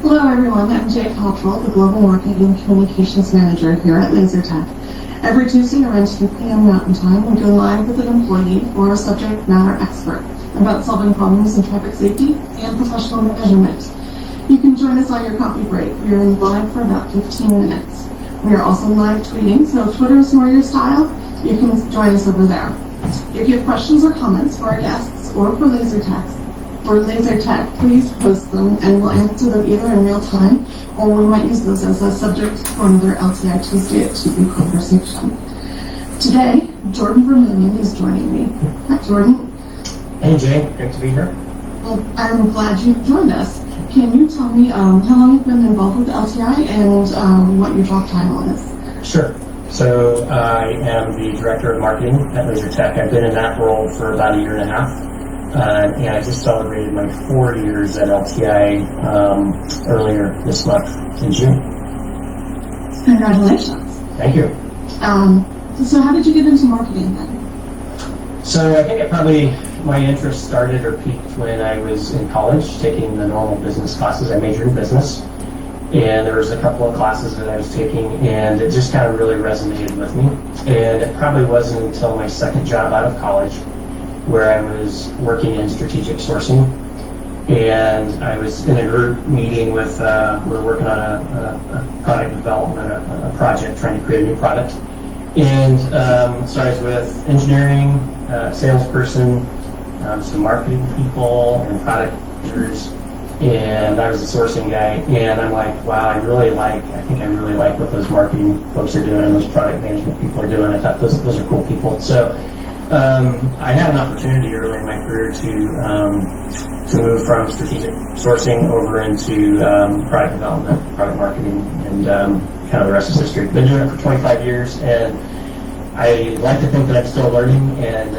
Hello everyone, I'm Jay Cottrell, the Global Marketing and Communications Manager here at LaserTech. Every Tuesday around 2 p.m. Mountain Time, we go live with an employee or a subject matter expert about solving problems in traffic safety and professional measurement. You can join us on your coffee break. We are live for about 15 minutes. We are also live tweeting, so if Twitter is more your style, you can join us over there. If you have questions or comments for our guests or for LaserTech, please post them and we'll answer them either in real time or we might use those as a subject for another LTI Tuesday at 2 conversation. Today, Jordan Vermillion is joining me. Hi, Jordan. Hey, Jay. Great to be here. Well, I'm glad you joined us. Can you tell me how long you've been involved with LTI and what your job title is? Sure. So I am the Director of Marketing at LaserTech. I've been in that role for about a year and a half. And I just celebrated my 4 years at LTI earlier this month in June. Congratulations. Thank you. So how did you get into marketing then? So I think my interest started or peaked when I was in college taking the normal business classes. I majored in business. And there was a couple of classes that I was taking and it just kind of really resonated with me. And it probably wasn't until my second job out of college where I was working in strategic sourcing, and I was in a group meeting with, we were working on a product development, a project trying to create a new product. And so I was with engineering, salesperson, some marketing people, and product managers, and I was the sourcing guy. And I'm like, wow, I think I really like what those marketing folks are doing and those product management people are doing. I thought those are cool people. So I had an opportunity early in my career to move from strategic sourcing over into product development, product marketing, and kind of the rest is history. Been doing it for 25 years, and I like to think that I'm still learning. And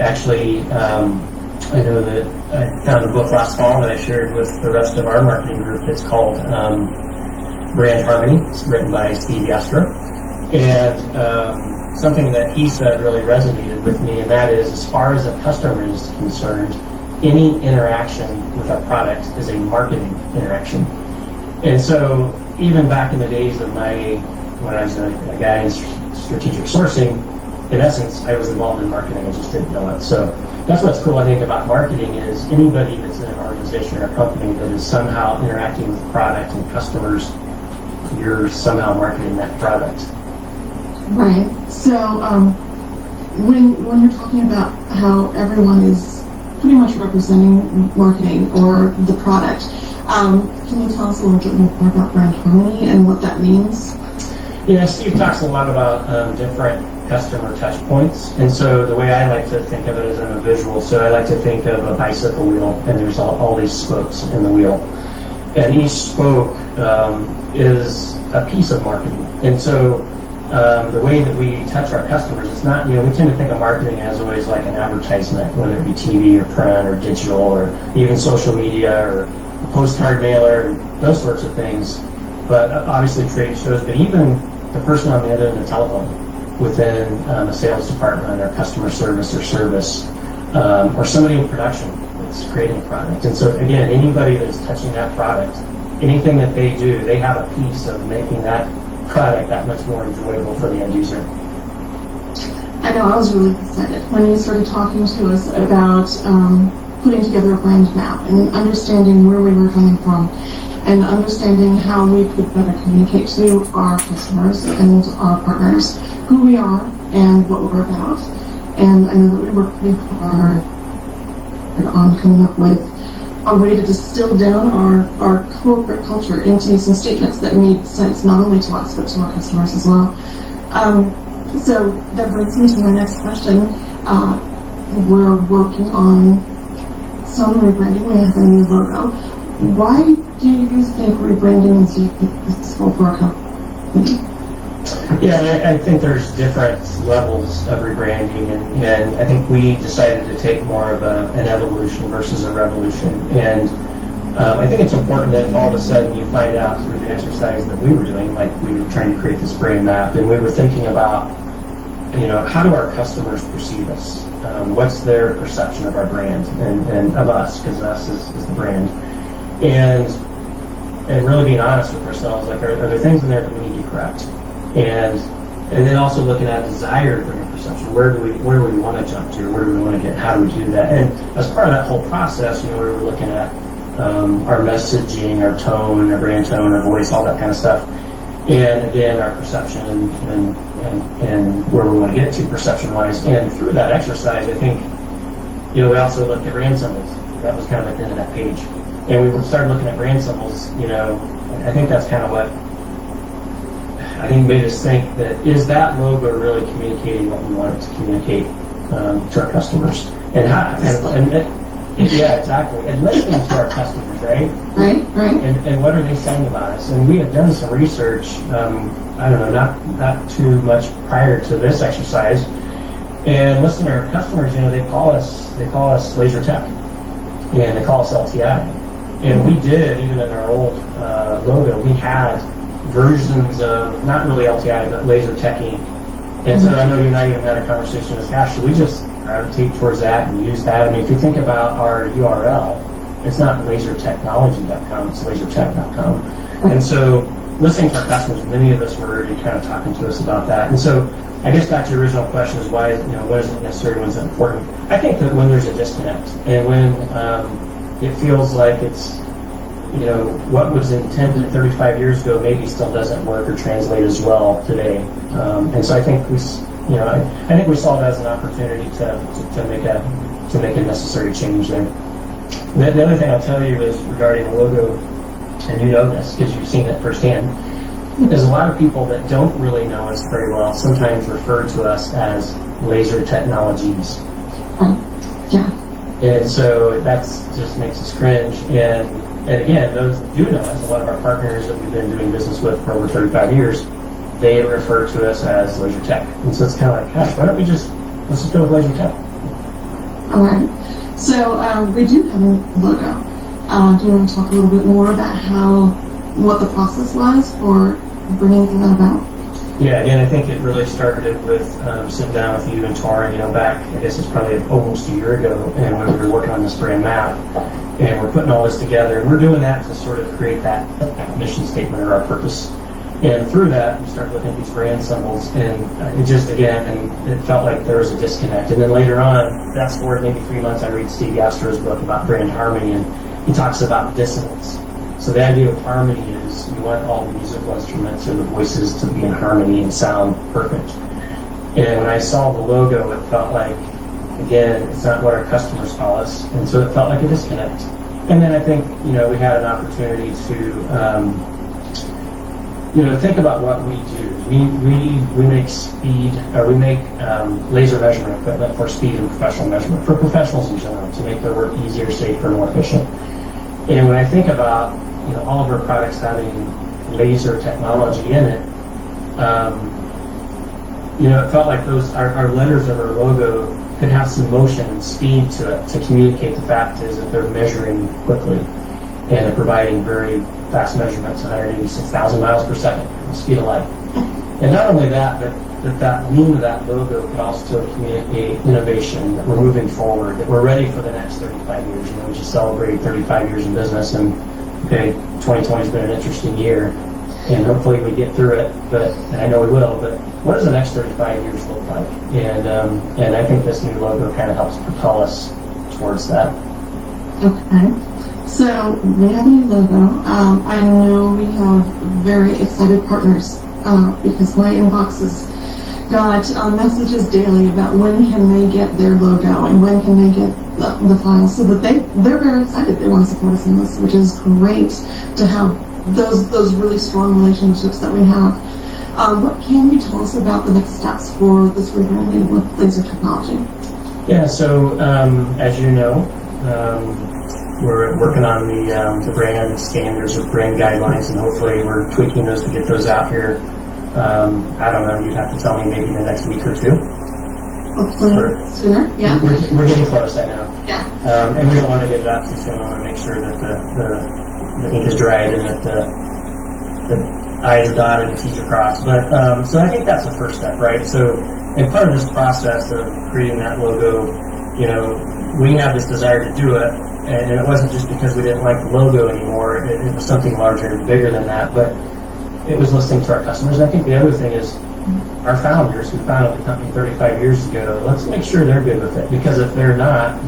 I know that I found a book last fall that I shared with the rest of our marketing group. It's called Brand Harmony. It's written by Steve Yastra, and something that he said really resonated with me, and that is, as far as a customer is concerned, any interaction with a product is a marketing interaction. And so even back in the days of when I was a guy in strategic sourcing, in essence, I was involved in marketing, I just didn't know it. So that's what's cool, I think, about marketing is anybody that's in an organization or a company that is somehow interacting with product and customers, you're somehow marketing that product. Right. So when you're talking about how everyone is pretty much representing marketing or the product, can you tell us a little bit more about brand harmony and what that means? Yeah, Steve talks a lot about different customer touch points, and so the way I like to think of it is I'm a visual, so I like to think of a bicycle wheel, and there's all these spokes in the wheel, and each spoke is a piece of marketing. And so the way that we touch our customers, it's not, we tend to think of marketing as always like an advertisement, whether it be TV or print or digital or even social media or a postcard mailer, those sorts of things. But obviously trade shows, but even the person on the other end of the telephone within a sales department or customer service or somebody in production that's creating a product. And so again, anybody that's touching that product, anything that they do, they have a piece of making that product that much more enjoyable for the end user. I know, I was really excited when you started talking to us about putting together a brand map and understanding where we were coming from and understanding how we could better communicate to our customers and our partners who we are and what we're about. And I know that we worked pretty hard on coming up with a way to distill down our corporate culture into some statements that made sense not only to us but to our customers as well. So that brings me to my next question. We're working on some rebranding. We have a new logo. Why do you think rebranding is useful for a company? Yeah, I think there's different levels of rebranding, and I think we decided to take more of an evolution versus a revolution. And I think it's important that all of a sudden you find out through the exercise that we were doing, like we were trying to create this brand map, and we were thinking about, how do our customers perceive us? What's their perception of our brand and of us, because us is the brand. And and really being honest with ourselves, like, are there things in there that we need to correct? And then also looking at desired brand perception. Where do we want to jump to? Where do we want to get? How do we do that? And as part of that whole process, we were looking at our messaging, our tone, our brand tone, our voice, all that kind of stuff. And again, our perception and where we want to get to perception-wise. And through that exercise, I think, we also looked at brand symbols. That was kind of at the end of that page. And we started looking at brand symbols, I think that's kind of what made us think that, is that logo really communicating what we want it to communicate to our customers? And how, yeah, exactly. And listening to our customers, right? Right. And what are they saying about us? And we had done some research, I don't know, not too much prior to this exercise. And listening to our customers, they call us Laser Tech, and they call us LTI. And we did, even in our old logo, we had versions of, not really LTI, but Laser Teching. And so I know you and I even had a conversation with gosh, should we just gravitate towards that and use that? I mean, if you think about our URL, it's not lasertechnology.com, it's lasertech.com. And so listening to our customers, many of us were already kind of talking to us about that. And so I guess back to your original question is why, what isn't necessary, when is it important? I think that when there's a disconnect and when it feels like it's, what was intended 35 years ago maybe still doesn't work or translate as well today. And so I think we saw it as an opportunity to make a necessary change there. The other thing I'll tell you is regarding the logo, and you know this because you've seen it firsthand, there's a lot of people that don't really know us very well sometimes refer to us as Laser Technologies. Yeah. And so that just makes us cringe. And again, those that do know us, a lot of our partners that we've been doing business with for over 35 years, they refer to us as Laser Tech. And so it's kind of like, gosh, why don't let's just go with Laser Tech. All right. So we do have a logo. Do you want to talk a little bit more about what the process was for bringing that about? Yeah, again, I think it really started with sitting down with you and Tori, back, I guess it's probably almost a year ago, and when we were working on this brand map, and we're putting all this together, and we're doing that to sort of create that mission statement or our purpose. And through that, we started looking at these brand symbols, and it felt like there was a disconnect. And then later on, fast forward maybe 3 months, I read Steve Gastro's book about brand harmony, and he talks about dissonance. So the idea of harmony is you want all the musical instruments or the voices to be in harmony and sound perfect. And when I saw the logo, it felt like, again, it's not what our customers call us, and so it felt like a disconnect. And then I think, we had an opportunity to, think about what we do. We make laser measurement equipment for speed and professional measurement, for professionals in general, to make their work easier, safer, more efficient. And when I think about all of our products having laser technology in it, it felt like our letters of our logo could have some motion and speed to it to communicate the fact is that they're measuring quickly and they're providing very fast measurements, 186,000 miles per second, the speed of light. And not only that, but that name of that logo could also communicate innovation, that we're moving forward, that we're ready for the next 35 years. We just celebrated 35 years in business, and 2020 has been an interesting year, and hopefully we get through it, and I know we will, but what does the next 35 years look like? And I think this new logo kind of helps propel us towards that. Okay. So we have a new logo. I know we have very excited partners because my inbox has got messages daily about when can they get their logo and when can they get the files, so that they're very excited. They want to support us in this, which is great to have those really strong relationships that we have. What can you tell us about the next steps for this rebranding with Laser Technology? Yeah, so as you know, we're working on the brand standards or brand guidelines, and hopefully we're tweaking those to get those out here. I don't know, you'd have to tell me maybe in the next week or two. Hopefully sooner, yeah. We're getting close, I know. Yeah. And we don't want to get it out too soon. I want to make sure that the ink is dried and that the I's are dotted and T's are crossed. But so I think that's the first step, right? So, and part of this process of creating that logo, we have this desire to do it, And it wasn't just because we didn't like the logo anymore. It was something larger and bigger than that. But it was listening to our customers. And I think the other thing is our founders who founded the company 35 years ago, let's make sure they're good with it. Because if they're not,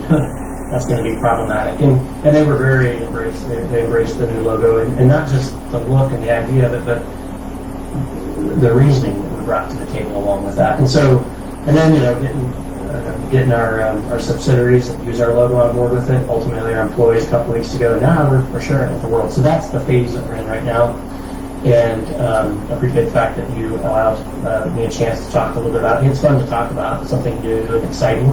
that's going to be problematic. And they were very embraced. They embraced the new logo, and not just the look and the idea of it, but the reasoning that we brought to the table along with that. And so, and then, getting our subsidiaries that use our logo on board with it, ultimately our employees a couple weeks ago, now we're sharing it with the world. So that's the phase that we're in right now. And I appreciate the fact that you allowed me a chance to talk a little bit about it. It's fun to talk about, something new and exciting.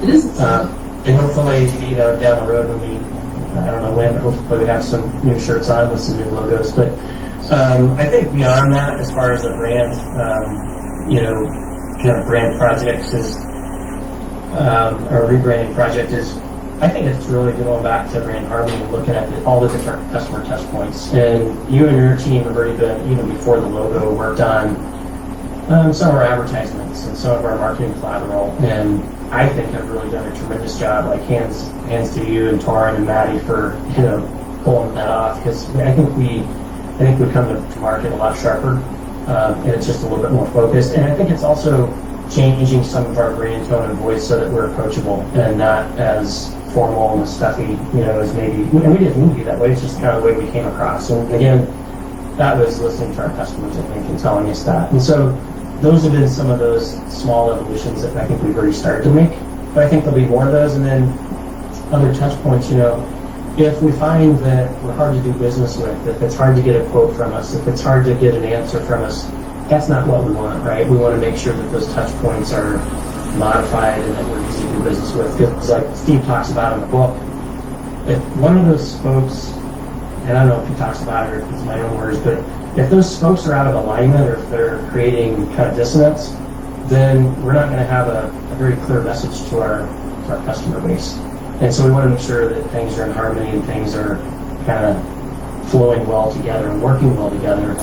It is exciting. And hopefully, down the road when I don't know when, but hopefully we have some new shirts on with some new logos. But I think beyond that, as far as the brand, kind of brand projects is, or rebranding project is, I think it's really going back to brand harmony and looking at all the different customer touch points. And you and your team have already been, even before the logo, worked on some of our advertisements and some of our marketing collateral. And I think I've really done a tremendous job. Like hands to you and Torrin and Maddie for pulling that off, because I think we come to market a lot sharper, and it's just a little bit more focused. And I think it's also changing some of our brand tone and voice so that we're approachable and not as formal and stuffy, as maybe. And we didn't mean to be that way. It's just kind of the way we came across. And again, that was listening to our customers, I think, and telling us that. And so those have been some of those small evolutions that I think we've already started to make. But I think there'll be more of those. And then other touch points, if we find that we're hard to do business with, if it's hard to get a quote from us, if it's hard to get an answer from us, that's not what we want, right? We want to make sure that those touch points are modified and that we're easy to do business with. Because like Steve talks about in the book, if one of those folks, and I don't know if he talks about it or if it's my own words, but if those folks are out of alignment or if they're creating kind of dissonance, then we're not going to have a very clear message to our customer base. And so we want to make sure that things are in harmony and things are kind of flowing well together and working well together,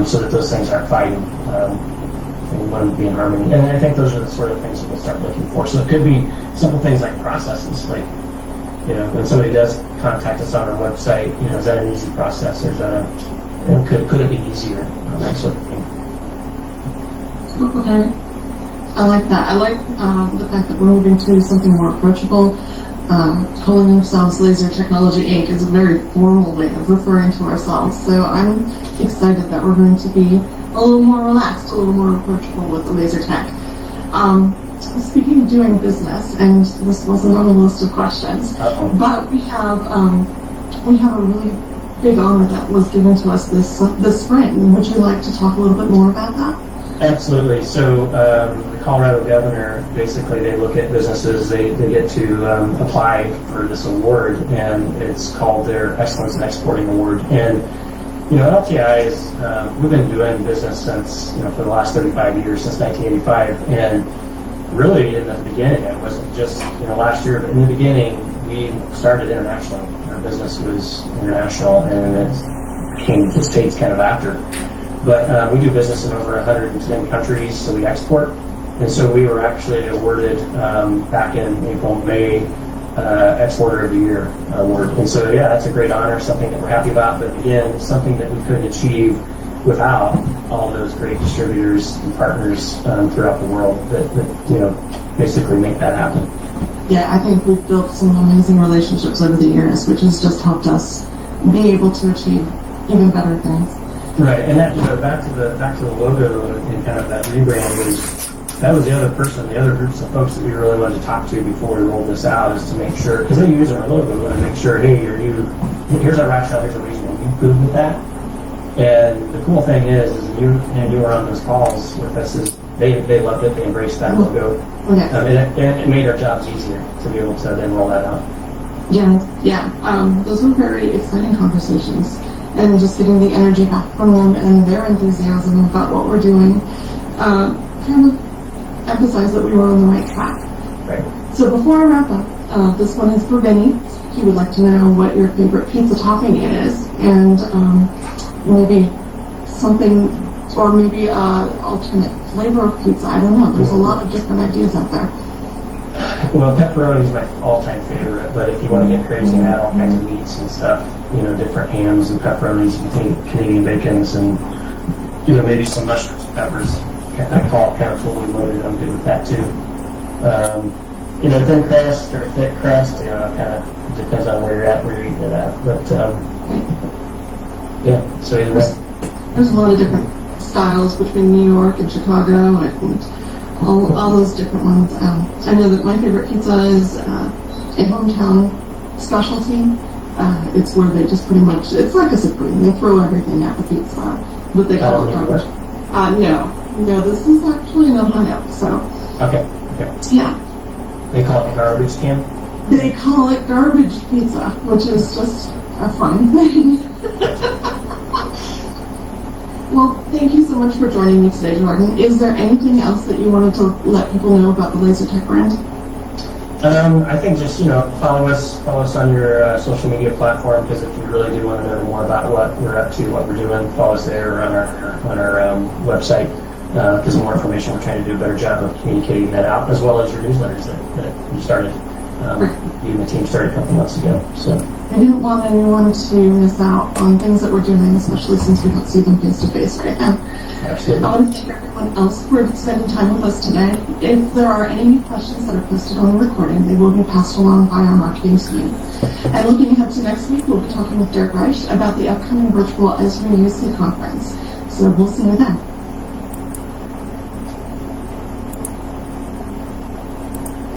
so that those things aren't fighting. And we want them to be in harmony. And I think those are the sort of things that we'll start looking for. So it could be simple things like processes, like when somebody does contact us on our website, is that an easy process, or is that could it be easier? That sort of thing. Okay. I like that. I like the fact that we're moving to something more approachable. Calling ourselves Laser Technology Inc. is a very formal way of referring to ourselves. So I'm excited that we're going to be a little more relaxed, a little more approachable with the Laser Tech. Speaking of doing business, and this wasn't on the list of questions, but we have a really big honor that was given to us this spring. Would you like to talk a little bit more about that? Absolutely. So the Colorado governor, basically, they look at businesses, they get to apply for this award, and it's called their Excellence in Exporting Award. And LTI is, we've been doing business since, for the last 35 years, since 1985. And really, in the beginning, it wasn't just, last year, but in the beginning, we started internationally. Our business was international, and it came to the States kind of after. But we do business in over 110 countries, so we export. And so we were actually awarded back in April, May, Exporter of the Year award. And so, yeah, that's a great honor, something that we're happy about. But again, something that we couldn't achieve without all those great distributors and partners throughout the world that basically make that happen. Yeah, I think we've built some amazing relationships over the years, which has just helped us be able to achieve even better things. Right, and that back to the logo and kind of that rebrand that was the other groups of folks that we really wanted to talk to before we rolled this out, is to make sure, because they use our logo, we want to make sure, hey, here's our rationale, here's our reason, are you good with that? And the cool thing is you were on those calls with us, is they loved it, they embraced that logo, and it made our jobs easier to be able to then roll that out. Yeah, those were very exciting conversations. And just getting the energy back from them and their enthusiasm about what we're doing, kind of emphasized that we were on the right track. Right. So before I wrap up, this one is for Vinny. He would like to know what your favorite pizza topping is, and maybe something, or maybe alternate flavor of pizza. I don't know. There's a lot of different ideas out there. Well, pepperoni is my all-time favorite, but if you want to get crazy and add all kinds of meats and stuff, different hams and pepperonis and Canadian bacons and, maybe some mushrooms and peppers. I call it kind of fully loaded. I'm good with that too. Thin crust or thick crust, kind of depends on where you're at, where you're eating it at. But, yeah, so either way. There's a lot of different styles between New York and Chicago and all those different ones. I know that my favorite pizza is a hometown specialty. It's where they just pretty much, it's like a Supreme. They throw everything at the pizza, but they call it garbage. No, this is actually in Ohio, so. Okay. Yeah. They call it garbage can? They call it garbage pizza, which is just a fun thing. Well, thank you so much for joining me today, Jordan. Is there anything else that you wanted to let people know about the Laser Tech brand? I think just, follow us on your social media platform, because if you really do want to know more about what we're up to, what we're doing, follow us there on our website. Because the more information, we're trying to do a better job of communicating that out, as well as your newsletters that you started. You and the team started a couple months ago. So I didn't want anyone to miss out on things that we're doing, especially since we don't see them face to face right now. Absolutely. I want to thank everyone else for spending time with us today. If there are any questions that are posted on the recording, they will be passed along by our marketing team. And looking ahead to next week, we'll be talking with Derek Reich about the upcoming virtual Esri UC conference. So we'll see you then.